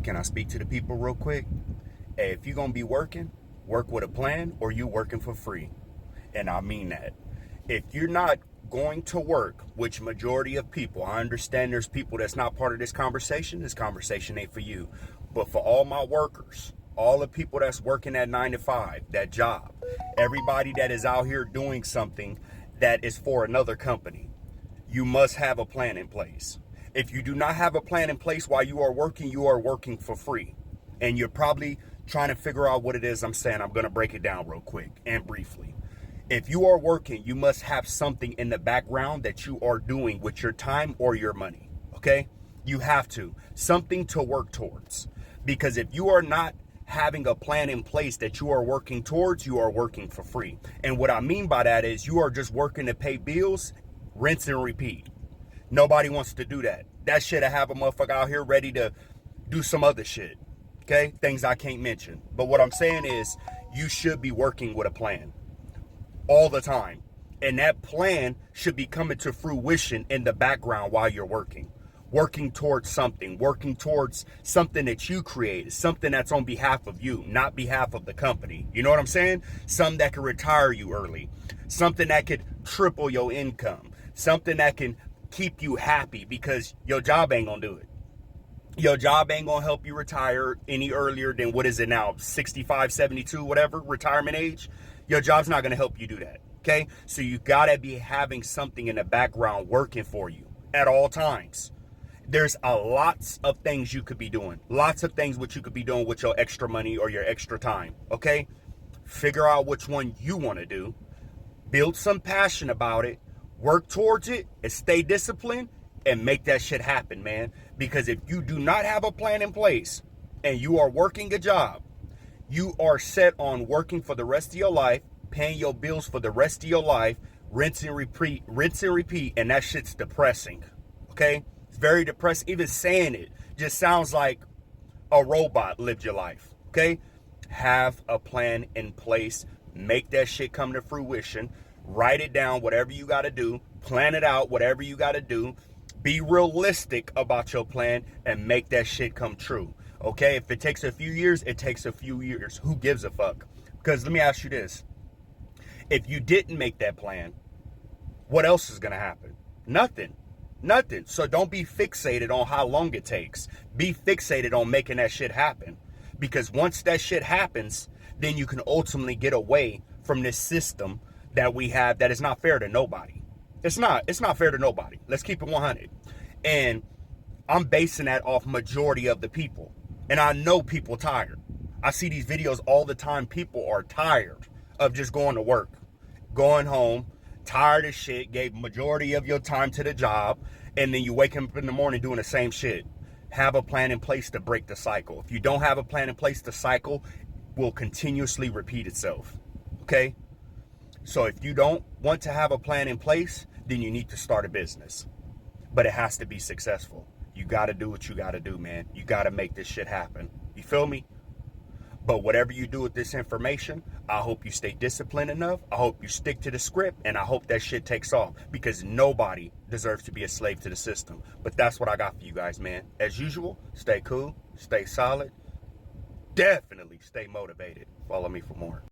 Can I speak to the people real quick? Hey, if you're going to be working, work with a plan, or you working for free. And I mean that. If you're not going to work, which majority of people, I understand there's people that's not part of this conversation ain't for you. But for all my workers, all the people that's working that 9 to 5, that job, everybody that is out here doing something that is for another company, you must have a plan in place. If you do not have a plan in place while you are working for free. And you're probably trying to figure out what it is I'm saying. I'm going to break it down real quick and briefly. If you are working, you must have something in the background that you are doing with your time or your money, okay? You have to. Something to work towards. Because if you are not having a plan in place that you are working towards, you are working for free. And what I mean by that is you are just working to pay bills, rinse and repeat. Nobody wants to do that. That shit to have a motherfucker out here ready to do some other shit. Okay? Things I can't mention. But what I'm saying is you should be working with a plan all the time. And that plan should be coming to fruition in the background while you're working. Working towards something that you created, something that's on behalf of you, not behalf of the company. You know what I'm saying? Something that could retire you early, something that could triple your income, something that can keep you happy because your job ain't gonna do it. Your job ain't gonna help you retire any earlier than, what is it now, 65, 72, whatever, retirement age. Your job's not gonna help you do that, okay? So you gotta be having something in the background working for you at all times. There's lots of things you could be doing. Lots of things what you could be doing with your extra money or your extra time, okay? Figure out which one you wanna do. Build some passion about it. Work towards it and stay disciplined and make that shit happen, man. Because if you do not have a plan in place and you are working a job, you are set on working for the rest of your life, paying your bills for the rest of your life, rinse and repeat, and that shit's depressing, okay? It's very depressing. Even saying it just sounds like a robot lived your life, okay? Have a plan in place. Make that shit come to fruition. Write it down, whatever you got to do. Plan it out, whatever you got to do. Be realistic about your plan and make that shit come true. Okay? If it takes a few years, it takes a few years. Who gives a fuck? Because let me ask you this. If you didn't make that plan, what else is going to happen? Nothing. Nothing. So don't be fixated on how long it takes. Be fixated on making that shit happen. Because once that shit happens, then you can ultimately get away from this system that we have that is not fair to nobody. It's not fair to nobody. Let's keep it 100. And I'm basing that off majority of the people. And I know people tired. I see these videos all the time. People are tired of just going to work, going home, tired of shit, gave majority of your time to the job, and then you wake up in the morning doing the same shit. Have a plan in place to break the cycle. If you don't have a plan in place, the cycle will continuously repeat itself. Okay? So if you don't want to have a plan in place, then you need to start a business. But it has to be successful. You got to do what you got to do, man. You got to make this shit happen. You feel me? But whatever you do with this information, I hope you stay disciplined enough. I hope you stick to the script, and I hope that shit takes off, because nobody deserves to be a slave to the system. But that's what I got for you guys, man. As usual, stay cool, stay solid. Definitely stay motivated. Follow me for more.